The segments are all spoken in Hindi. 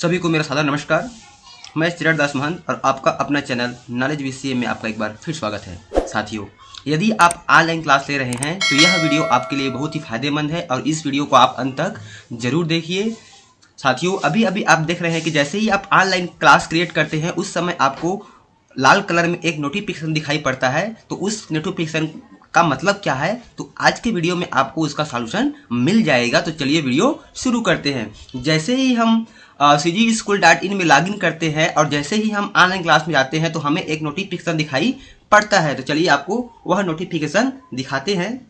सभी को मेरा सादर नमस्कार। मैं चिराग दास महंत और आपका अपना चैनल नॉलेज विषय में आपका एक बार फिर स्वागत है। साथियों, यदि आप ऑनलाइन क्लास ले रहे हैं तो यह वीडियो आपके लिए बहुत ही फायदेमंद है और इस वीडियो को आप अंत तक जरूर देखिए। साथियों, अभी आप देख रहे हैं कि जैसे ही आप ऑनलाइन क्लास क्रिएट करते हैं उस समय आपको लाल कलर में एक नोटिफिकेशन दिखाई पड़ता है। तो उस नोटिफिकेशन का मतलब क्या है, तो आज के वीडियो में आपको उसका सॉल्यूशन मिल जाएगा। तो चलिए वीडियो शुरू करते हैं। जैसे ही हम cgschool.in में लॉगिन करते हैं और जैसे ही हम ऑनलाइन क्लास में जाते हैं तो हमें एक नोटिफिकेशन दिखाई पड़ता है। तो चलिए आपको वह नोटिफिकेशन दिखाते हैं।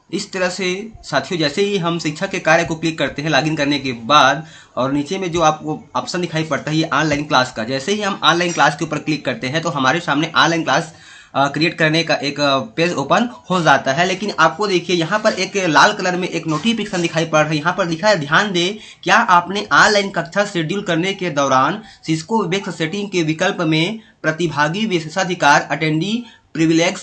इस तरह से साथियों, जैसे ही हम शिक्षक के कार्य को क्लिक करते हैं लॉगिन करने के बाद, और नीचे में जो आपको ऑप्शन दिखाई पड़ता है ये ऑनलाइन क्लास का, जैसे ही हम ऑनलाइन क्लास के ऊपर क्लिक करते हैं तो हमारे सामने ऑनलाइन क्लास क्रिएट करने का एक पेज ओपन हो जाता है। लेकिन आपको देखिए यहाँ पर एक लाल कलर में एक नोटिफिकेशन दिखाई पड़ रहा है। यहाँ पर लिखा है, ध्यान दें, क्या आपने ऑनलाइन कक्षा शेड्यूल करने के दौरान सिस्को वेबएक्स सेटिंग के विकल्प में प्रतिभागी विशेषाधिकार attendee privilege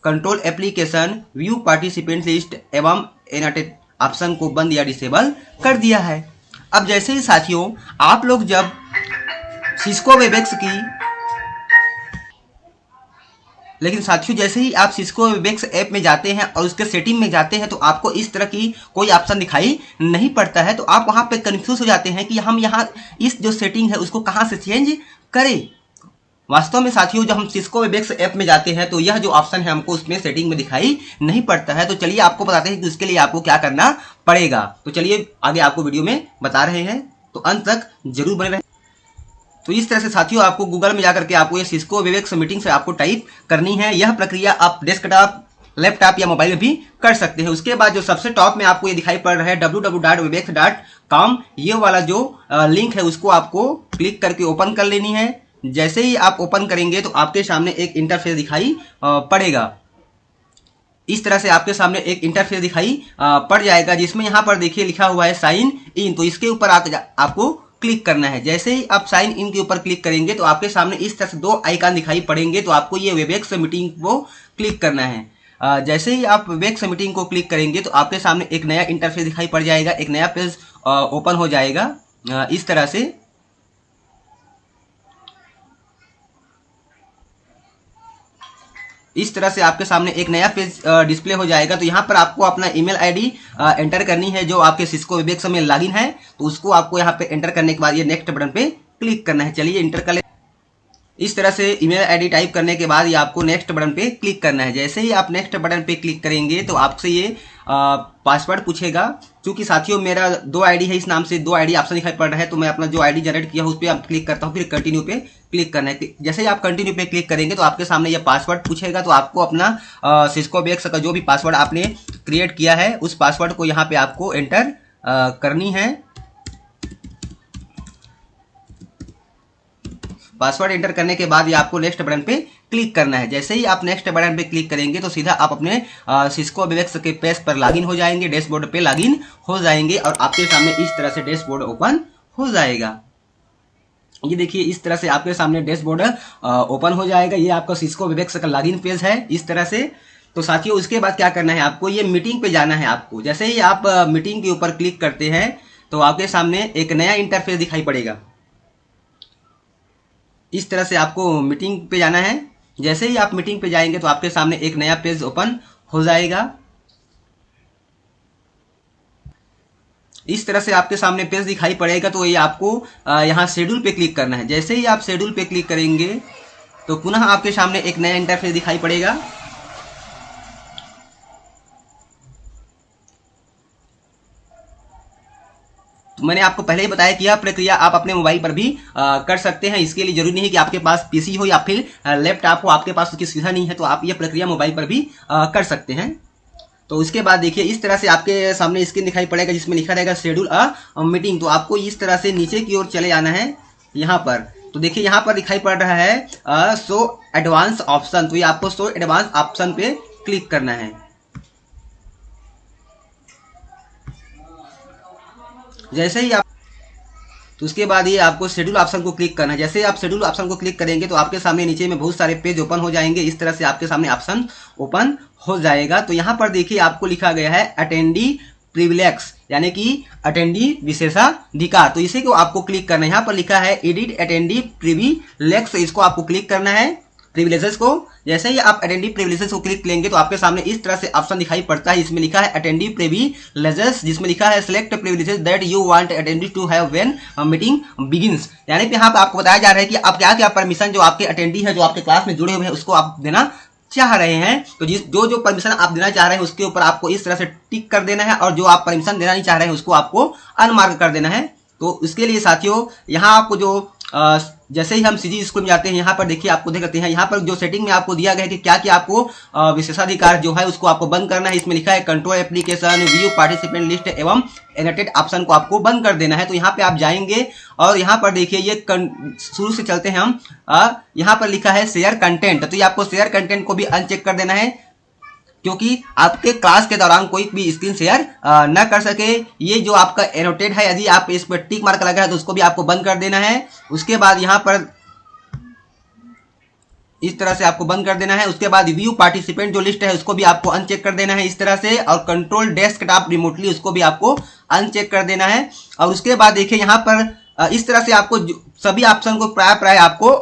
control application view participant list एवं एनाटेड ऑप्शन को बंद या डिसेबल कर दिया है। अब जैसे ही साथियों आप लोग जब सिस्को वेबएक्स की जैसे ही आप सिस्को वेबएक्स ऐप में जाते हैं और उसके सेटिंग में जाते हैं तो आपको इस तरह की कोई ऑप्शन दिखाई नहीं पड़ता है। तो आप वहां पे कंफ्यूज हो जाते हैं कि हम यहाँ इस जो सेटिंग है उसको कहां से चेंज करें। वास्तव में साथियों, जब हम सिस्को वेबएक्स ऐप में जाते हैं तो यह जो ऑप्शन है हमको उसमें सेटिंग में दिखाई नहीं पड़ता है। तो चलिए आपको बताते हैं कि उसके लिए आपको क्या करना पड़ेगा। तो चलिए आगे आपको वीडियो में बता रहे हैं, तो अंत तक जरूर बने रहें। तो इस तरह से साथियों आपको गूगल में जाकर के आपको ये सिस्को वेबएक्स मीटिंग से आपको टाइप करनी है। यह प्रक्रिया आप डेस्कटॉप, लैपटॉप या मोबाइल में भी कर सकते हैं। उसके बाद जो सबसे टॉप में आपको ये दिखाई पड़ रहा है www.webex.com, ये वाला जो लिंक है उसको आपको क्लिक करके ओपन कर लेनी है। जैसे ही आप ओपन करेंगे तो आपके सामने एक इंटरफेस दिखाई पड़ेगा। इस तरह से आपके सामने एक इंटरफेस दिखाई पड़ जाएगा, जिसमें यहाँ पर देखिए लिखा हुआ है साइन इन। तो इसके ऊपर आपको क्लिक करना है। जैसे ही आप साइन इन के ऊपर क्लिक करेंगे तो आपके सामने इस तरह से दो आइकन दिखाई पड़ेंगे। तो आपको ये वेबएक्स मीटिंग को क्लिक करना है। जैसे ही आप वेबएक्स मीटिंग को क्लिक करेंगे तो आपके सामने एक नया इंटरफेस दिखाई पड़ जाएगा, एक नया पेज ओपन हो जाएगा। इस तरह से आपके सामने एक नया पेज डिस्प्ले हो जाएगा। तो यहाँ पर आपको अपना ईमेल आईडी एंटर करनी है जो आपके सिस्को वेबएक्स में लॉगिन है। तो उसको आपको यहाँ पे एंटर करने के बाद ये नेक्स्ट बटन पे क्लिक करना है। चलिए इंटर कर ले। इस तरह से ईमेल आईडी टाइप करने के बाद ये आपको नेक्स्ट बटन पे क्लिक करना है। जैसे ही आप नेक्स्ट बटन पे क्लिक करेंगे तो आपसे ये पासवर्ड पूछेगा। क्योंकि साथियों मेरा 2 आईडी है, इस नाम से 2 आईडी ऑप्शन दिखाई पड़ रहा है, तो मैं अपना जो आईडी जनरेट किया उस पर आप क्लिक करता हूँ, फिर कंटिन्यू पे क्लिक करना है। जैसे ही आप कंटिन्यू पे क्लिक करेंगे तो आपके सामने ये पासवर्ड पूछेगा। तो आपको अपना सिस्को वेबएक्स का जो भी पासवर्ड आपने क्रिएट किया है उस पासवर्ड को यहाँ पे आपको एंटर करनी है। पासवर्ड एंटर करने के बाद ये आपको नेक्स्ट बटन पे क्लिक करना है। जैसे ही आप नेक्स्ट बटन पे क्लिक करेंगे तो सीधा आप अपने सिस्को वेबएक्स के पेज पर लॉगिन हो जाएंगे, डैशबोर्ड पे लॉगिन हो जाएंगे और आपके सामने इस तरह से डैशबोर्ड ओपन हो जाएगा। ये देखिए इस तरह से आपके सामने डैशबोर्ड ओपन हो जाएगा। ये आपका सिस्को वेबएक्स का लॉगिन पेज है इस तरह से। तो साथियों उसके बाद क्या करना है, आपको ये मीटिंग पे जाना है। आपको जैसे ही आप मीटिंग के ऊपर क्लिक करते हैं तो आपके सामने एक नया इंटरफेस दिखाई पड़ेगा। इस तरह से आपको मीटिंग पे जाना है। जैसे ही आप मीटिंग पे जाएंगे तो आपके सामने एक नया पेज ओपन हो जाएगा। इस तरह से आपके सामने पेज दिखाई पड़ेगा। तो ये आपको यहाँ शेड्यूल पे क्लिक करना है। जैसे ही आप शेड्यूल पे क्लिक करेंगे तो पुनः आपके सामने एक नया इंटरफेस दिखाई पड़ेगा। तो मैंने आपको पहले ही बताया कि यह प्रक्रिया आप अपने मोबाइल पर भी कर सकते हैं। इसके लिए जरूरी नहीं है कि आपके पास पीसी हो या फिर लैपटॉप हो, आपके पास उसकी सुविधा नहीं है तो आप यह प्रक्रिया मोबाइल पर भी कर सकते हैं। तो उसके बाद देखिए इस तरह से आपके सामने स्क्रीन दिखाई पड़ेगा जिसमें लिखा रहेगा शेड्यूल अ मीटिंग। तो आपको इस तरह से नीचे की ओर चले जाना है यहाँ पर। तो देखिए यहाँ पर दिखाई पड़ रहा है शो एडवांस ऑप्शन। तो ये आपको शो एडवांस ऑप्शन पे क्लिक करना है। जैसे ही आप तो उसके बाद ये आपको शेड्यूल ऑप्शन को क्लिक करना है। जैसे आप शेड्यूल ऑप्शन को क्लिक करेंगे तो आपके सामने नीचे में बहुत सारे पेज ओपन हो जाएंगे। इस तरह से आपके सामने ऑप्शन ओपन हो जाएगा। तो यहाँ पर देखिए आपको लिखा गया है अटेंडी प्रिविलेक्स यानी कि अटेंडी विशेषाधिकार। तो इसे को आपको क्लिक करना है। यहाँ पर लिखा है एडिट अटेंडी प्रिविलेक्स, इसको आपको क्लिक करना है प्रिविलेजेस को। जैसे ही आप अटेंडी प्रिविलेजेस को क्लिक करेंगे तो आपके सामने इस तरह से ऑप्शन दिखाई पड़ता है। इसमें लिखा है अटेंडी प्रिविलेजेस, जिसमें लिखा है select privileges that you want attendee to have when meeting begins. यानी कि यहाँ पे आपको बताया जा रहा है कि आप क्या क्या परमिशन जो आपके अटेंडी है, जो आपके क्लास में जुड़े हुए हैं, उसको आप देना चाह रहे हैं। तो जो परमिशन आप देना चाह रहे हैं उसके ऊपर आपको इस तरह से टिक कर देना है, और जो आप परमिशन देना नहीं चाह रहे हैं उसको आपको अनमार्क कर देना है। तो इसके लिए साथियों यहाँ आपको जो जैसे ही हम सीजी स्कूल में जाते हैं, यहाँ पर देखिए आपको देख सकते हैं, यहाँ पर जो सेटिंग में आपको दिया गया है कि क्या क्या आपको विशेषाधिकार जो है उसको आपको बंद करना है। इसमें लिखा है control application, view participant list एवं एनोटेट ऑप्शन को आपको बंद कर देना है। तो यहाँ पे आप जाएंगे और यहाँ पर देखिए ये शुरू से चलते हैं हम, यहाँ पर लिखा है शेयर कंटेंट। तो ये आपको शेयर कंटेंट को भी अनचेक कर देना है, क्योंकि आपके क्लास के दौरान कोई भी स्क्रीन शेयर न कर सके। ये जो आपका एनोटेट है, यदि आप इस पर टिक मार्क लगा है तो उसको भी आपको बंद कर देना है। उसके बाद यहाँ पर इस तरह से आपको बंद कर देना है। उसके बाद व्यू पार्टिसिपेंट जो लिस्ट है उसको भी आपको अनचेक कर देना है इस तरह से, और कंट्रोल डेस्कटॉप रिमोटली उसको भी आपको अनचेक कर देना है। और उसके बाद देखिए यहाँ पर इस तरह से आपको सभी ऑप्शन को प्राय आपको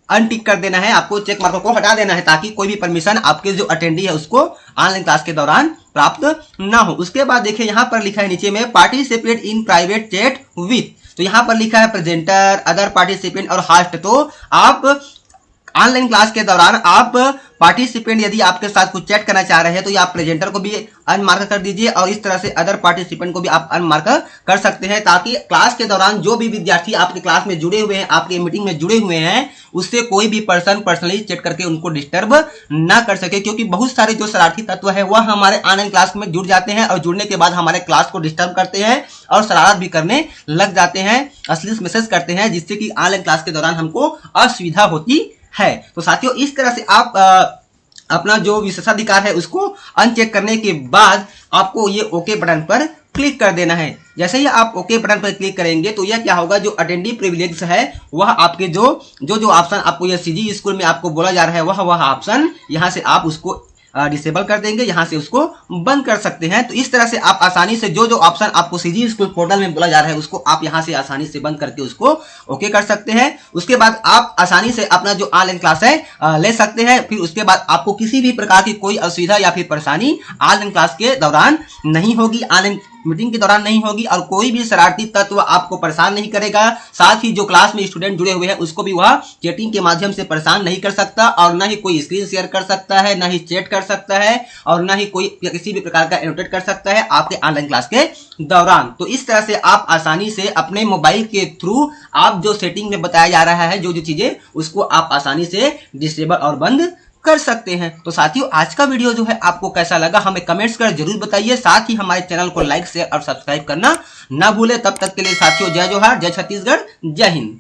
अनटिक कर देना है, आपको चेक मार्कों को हटा देना है, ताकि कोई भी परमिशन आपके जो अटेंडी है उसको ऑनलाइन क्लास के दौरान प्राप्त ना हो। उसके बाद देखिए यहाँ पर लिखा है नीचे में participate in private chat with. तो यहाँ पर लिखा है प्रेजेंटर, अदर पार्टिसिपेंट और होस्ट। तो आप ऑनलाइन क्लास के दौरान आप पार्टिसिपेंट यदि आपके साथ कुछ चैट करना चाह रहे हैं तो ये आप प्रेजेंटर को भी अनमार्क कर दीजिए, और इस तरह से अदर पार्टिसिपेंट को भी आप अनमार्क कर सकते हैं, ताकि क्लास के दौरान जो भी विद्यार्थी आपके क्लास में जुड़े हुए हैं, आपके मीटिंग में जुड़े हुए हैं, उससे कोई भी पर्सन पर्सनली चैट करके उनको डिस्टर्ब ना कर सके। क्योंकि बहुत सारे जो शरारती तत्व है वह हमारे ऑनलाइन क्लास में जुड़ जाते हैं, और जुड़ने के बाद हमारे क्लास को डिस्टर्ब करते हैं और शरारत भी करने लग जाते हैं, अश्लील मैसेज करते हैं, जिससे कि ऑनलाइन क्लास के दौरान हमको असुविधा होती है। तो साथियों इस तरह से आप अपना जो विशेषाधिकार है उसको अनचेक करने के बाद आपको ये ओके बटन पर क्लिक कर देना है। जैसे ही आप ओके बटन पर क्लिक करेंगे तो यह क्या होगा, जो अटेंडी प्रिविलेज है वह आपके जो ऑप्शन आपको ये सीजी स्कूल में आपको बोला जा रहा है वह ऑप्शन यहाँ से आप उसको डिसेबल कर देंगे, यहाँ से उसको बंद कर सकते हैं। तो इस तरह से आप आसानी से जो ऑप्शन आपको सीजी स्कूल पोर्टल में बोला जा रहा है उसको आप यहाँ से आसानी से बंद करके उसको ओके कर सकते हैं। उसके बाद आप आसानी से अपना जो ऑनलाइन क्लास है ले सकते हैं। फिर उसके बाद आपको किसी भी प्रकार की कोई असुविधा या फिर परेशानी ऑनलाइन क्लास के दौरान नहीं होगी, ऑनलाइन मीटिंग के दौरान नहीं होगी, और कोई भी शरारती तत्व आपको परेशान नहीं करेगा। साथ ही जो क्लास में स्टूडेंट जुड़े हुए हैं उसको भी वह चैटिंग के माध्यम से परेशान नहीं कर सकता, और ना ही कोई स्क्रीन शेयर कर सकता है, ना ही चैट कर सकता है, और ना ही कोई किसी भी प्रकार का एनोटेट कर सकता है आपके ऑनलाइन क्लास के दौरान। तो इस तरह से आप आसानी से अपने मोबाइल के थ्रू आप जो सेटिंग में बताया जा रहा है जो चीजें, उसको आप आसानी से डिसेबल और बंद कर सकते हैं। तो साथियों आज का वीडियो जो है आपको कैसा लगा हमें कमेंट्स कर जरूर बताइए। साथ ही हमारे चैनल को लाइक शेयर और सब्सक्राइब करना ना भूले। तब तक के लिए साथियों जय जोहार, जय छत्तीसगढ़, जय हिंद।